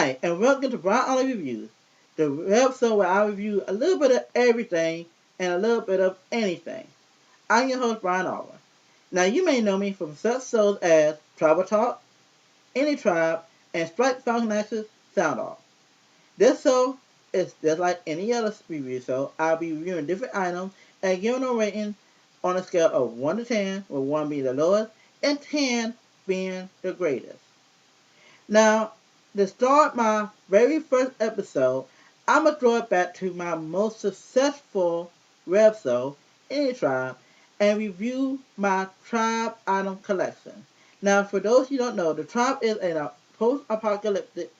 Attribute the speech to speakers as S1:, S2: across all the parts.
S1: Hi, and welcome to Bry Oli Reviews, the episode where I review a little bit of everything and a little bit of anything. I'm your host, Bry Oli. Now, you may know me from such shows as Tribal Talk, Any Tribe, and Strike Function Access Sound Off. This show is just like any other review show. I'll be reviewing different items and giving a rating on a scale of 1 to 10, with 1 being the lowest and 10 being the greatest. Now, to start my very first episode, I'm going to throw it back to my most successful rev show, Any Tribe, and review my Tribe item collection. Now, for those who don't know, the Tribe is a post-apocalyptic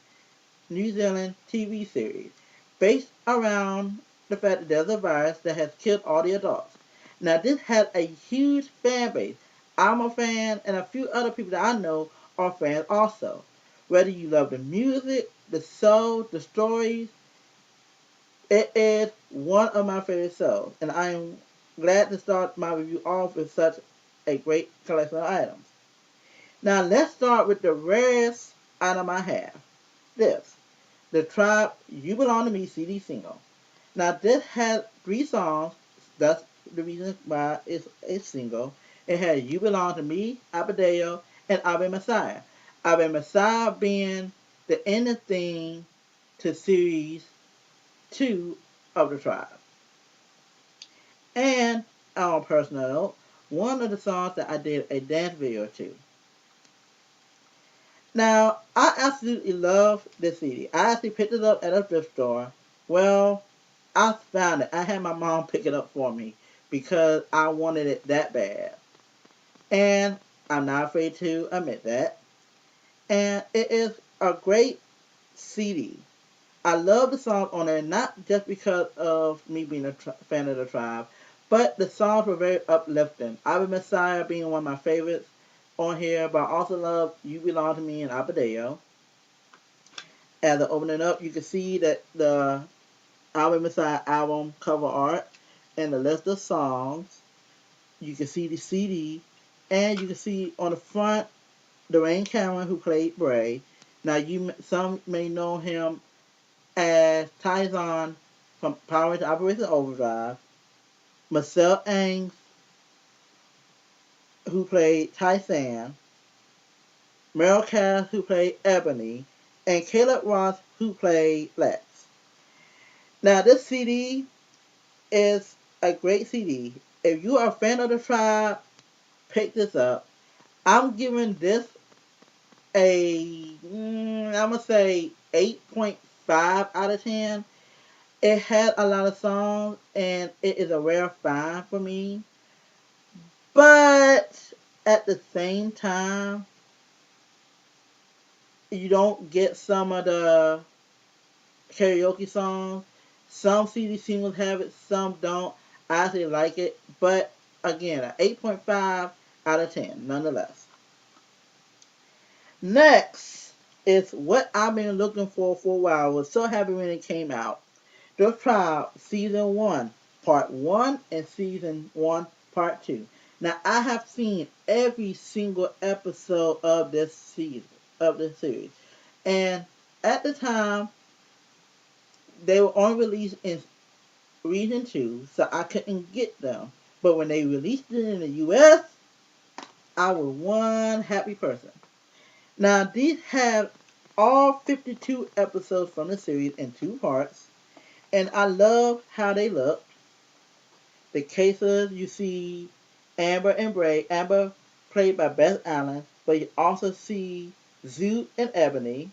S1: New Zealand TV series based around the fact that there's a virus that has killed all the adults. Now, this has a huge fan base. I'm a fan, and a few other people that I know are fans also. Whether you love the music, the show, the stories, it is one of my favorite shows, and I am glad to start my review off with such a great collection of items. Now, let's start with the rarest item I have. This, the Tribe You Belong to Me CD single. Now, this has 3 songs. That's the reason why it's a single. It has You Belong to Me, Abadeo, and Ave Messiah. Ave Messiah being the ending theme to Series 2 of the Tribe. And on a personal note, one of the songs that I did a dance video to. Now, I absolutely love this CD. I actually picked it up at a thrift store. Well, I found it. I had my mom pick it up for me because I wanted it that bad. And I'm not afraid to admit that. And it is a great CD. I love the songs on there, not just because of me being a fan of the Tribe, but the songs were very uplifting. Ave Messiah being one of my favorites on here, but I also love You Belong to Me and Abadeo. As I open it up, you can see that the Ave Messiah album cover art and the list of songs. You can see the CD, and you can see on the front Dwayne Cameron, who played Bray. Now, some may know him as Tyson from Power Rangers Operation Overdrive. Marcel Ames, who played Tyson. Meryl Cass, who played Ebony. And Caleb Ross, who played Lex. Now, this CD is a great CD. If you are a fan of the Tribe, pick this up. I'm giving this I'm going to say 8.5 out of 10. It had a lot of songs, and it is a rare find for me. But at the same time, you don't get some of the karaoke songs. Some CD singles have it, some don't. I actually like it, but again, an 8.5 out of 10, nonetheless. Next is what I've been looking for a while. I was so happy when it came out. The Tribe Season 1, Part 1, and Season 1, Part 2. Now, I have seen every single episode of this series. And at the time, they were on release in Region 2, so I couldn't get them. But when they released it in the US, I was one happy person. Now, these have all 52 episodes from the series in 2 parts, and I love how they look. The cases, you see Amber and Bray. Amber played by Beth Allen, but you also see Zoot and Ebony.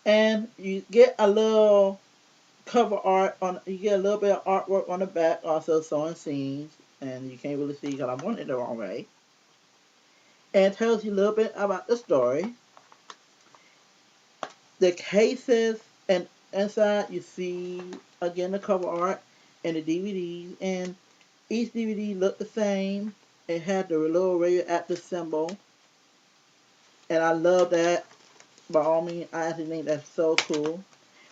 S1: And you get a little cover art you get a little bit of artwork on the back, also showing scenes, and you can't really see because I'm on it the wrong way. And it tells you a little bit about the story. The cases, and inside you see again the cover art and the DVDs, and each DVD looked the same. It had the little radioactive symbol, and I love that. By all means, I actually think that's so cool.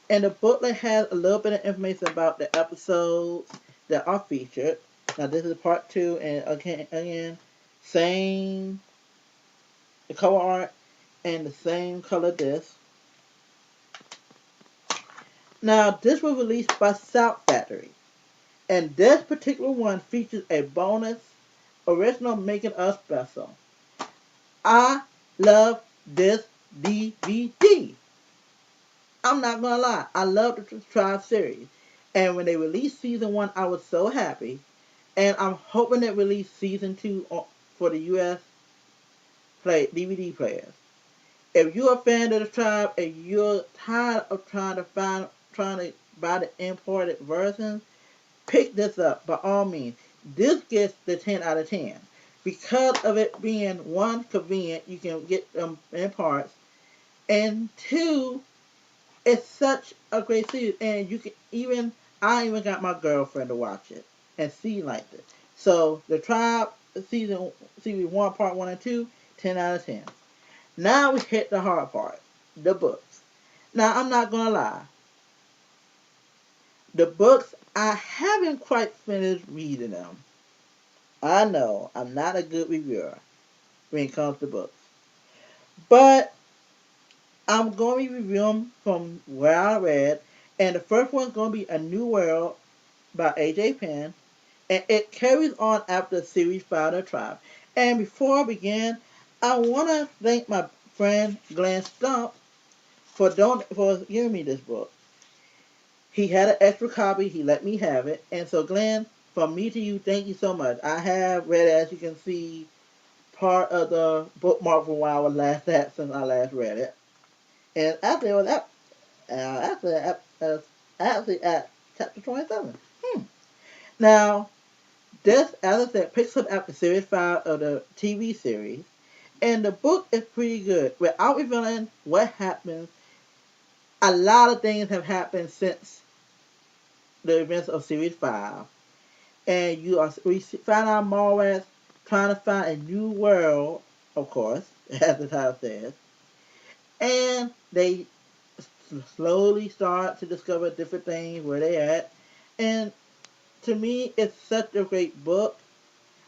S1: And the booklet has a little bit of information about the episodes that are featured. Now, this is part 2, and again, same the cover art and the same color disc. Now, this was released by South Factory, and this particular one features a bonus original Making Us special. I love this DVD. I'm not gonna lie, I love the Tribe series, and when they released season one, I was so happy, and I'm hoping they release season two for the U.S. DVD players. If you're a fan of the Tribe and you're tired of trying to buy the imported versions, pick this up by all means. This gets the 10 out of 10 because of it being one, convenient, you can get them in parts, and two, it's such a great series, and you can even I even got my girlfriend to watch it, and she liked it. So the Tribe season one, part one and two, 10 out of 10. Now we hit the hard part, the books. Now I'm not gonna lie, the books I haven't quite finished reading them. I know I'm not a good reviewer when it comes to books, but I'm going to review them from where I read, and the first one's going to be A New World by A.J. Penn, and it carries on after series 5 of the Tribe. And before I begin, I want to thank my friend Glenn Stump for giving me this book. He had an extra copy. He let me have it. And so, Glenn, from me to you, thank you so much. I have read it, as you can see, part of the bookmark from where I was last at since I last read it. And actually, it was actually at chapter 27. Now, this, as I said, picks up after series 5 of the TV series. And the book is pretty good. Without revealing what happens, a lot of things have happened since the events of series 5. And we find out Morris trying to find a new world, of course, as the title says. And they slowly start to discover different things where they at. And to me, it's such a great book.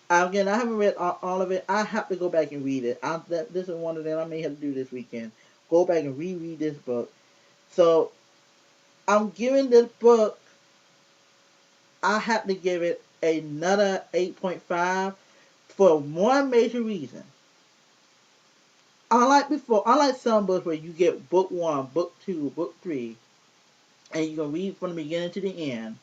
S1: Again, I haven't read all of it. I have to go back and read it. This is one of them I may have to do this weekend. Go back and reread this book. So I'm giving this book, I have to give it another 8.5 for one major reason. Unlike some books where you get book one, book two, book three, and you can read from the beginning to the end.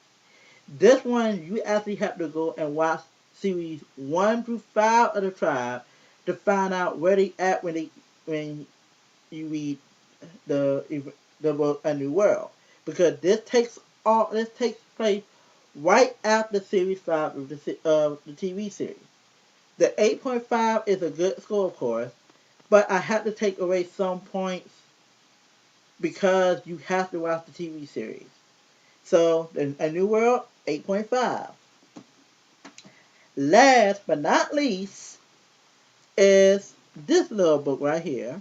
S1: This one, you actually have to go and watch series 1 through 5 of the Tribe to find out where they at when you read the book A New World, because this takes place right after series 5 of the TV series. The 8.5 is a good score, of course, but I had to take away some points because you have to watch the TV series. So, A New World, 8.5. Last but not least is this little book right here.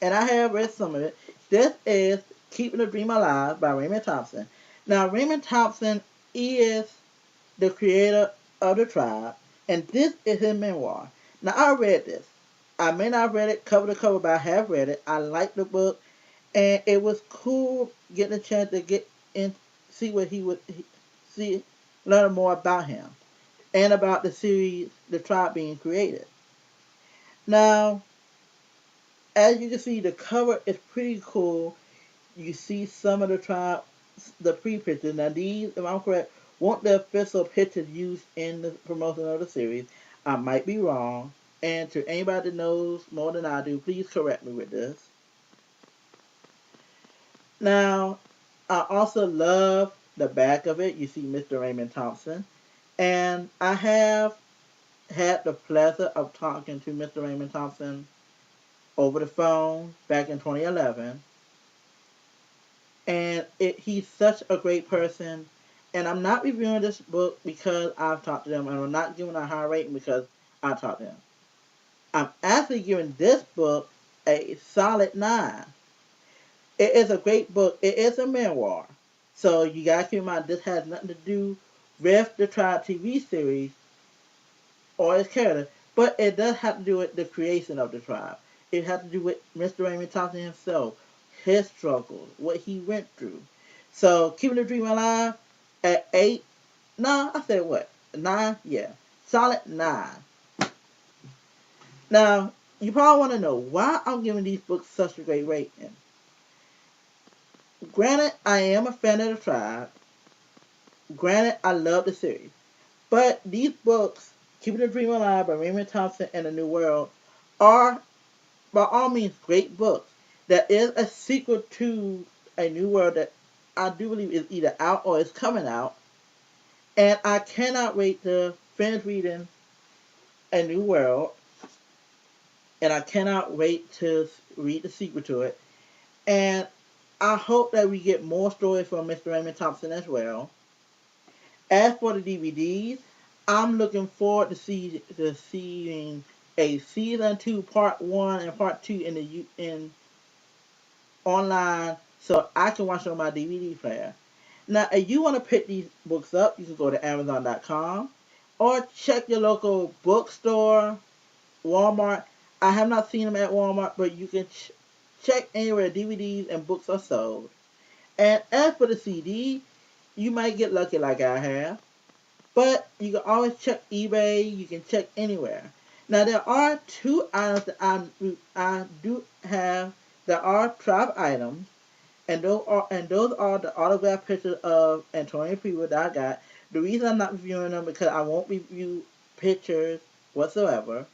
S1: And I have read some of it. This is Keeping the Dream Alive by Raymond Thompson. Now, Raymond Thompson is the creator of the Tribe, and this is his memoir. Now, I read this. I may not have read it cover to cover, but I have read it. I like the book, and it was cool getting a chance to get in, see what learn more about him and about the series, the Tribe being created. Now, as you can see, the cover is pretty cool. You see some of the Tribe, the pre-pictures. Now, these, if I'm correct, weren't the official pictures used in the promotion of the series. I might be wrong. And to anybody that knows more than I do, please correct me with this. Now, I also love the back of it. You see Mr. Raymond Thompson. And I have had the pleasure of talking to Mr. Raymond Thompson over the phone back in 2011. And he's such a great person. And I'm not reviewing this book because I've talked to him, and I'm not giving a high rating because I talked to him. I'm actually giving this book a solid 9. It is a great book. It is a memoir. So you gotta keep in mind, this has nothing to do with the Tribe TV series or its character, but it does have to do with the creation of the Tribe. It has to do with Mr. Raymond Thompson himself, his struggles, what he went through. So keeping the dream alive at 8. No, I said what? 9? Yeah. Solid 9. Now, you probably want to know why I'm giving these books such a great rating. Granted, I am a fan of the tribe. Granted, I love the series. But these books, Keeping the Dream Alive by Raymond Thompson and The New World, are by all means great books. There is a sequel to A New World that I do believe is either out or is coming out. And I cannot wait to finish reading A New World. And I cannot wait to read the sequel to it. And I hope that we get more stories from Mr. Raymond Thompson as well. As for the DVDs, I'm looking forward to seeing a season 2, part 1 and part 2 in online, so I can watch it on my DVD player. Now, if you want to pick these books up, you can go to Amazon.com or check your local bookstore, Walmart. I have not seen them at Walmart, but you can check anywhere DVDs and books are sold. And as for the CD, you might get lucky like I have. But you can always check eBay. You can check anywhere. Now there are two items that I do have that are tribe items, and those are the autographed pictures of Antonio People that I got. The reason I'm not reviewing them because I won't review pictures whatsoever,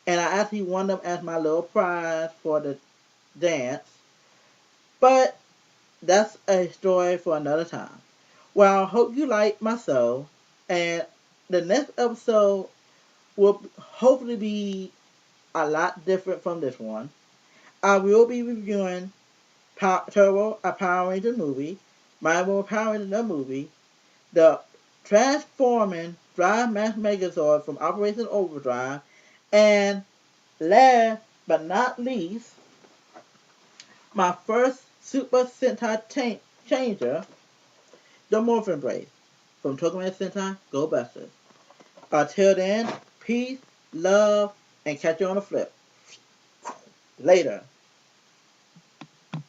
S1: and I actually won them as my little prize for the dance. But that's a story for another time. Well, I hope you like my show, and the next episode will hopefully be a lot different from this one. I will be reviewing Turbo, a Power Ranger movie, Marvel Power Ranger the movie, the Transforming Drive Mass Megazord from Operation Overdrive, and last but not least, my first Super Sentai Changer, the Morphin Brace from Tokuman Sentai Go Busters. Until then, peace, love, and catch you on the flip. Later.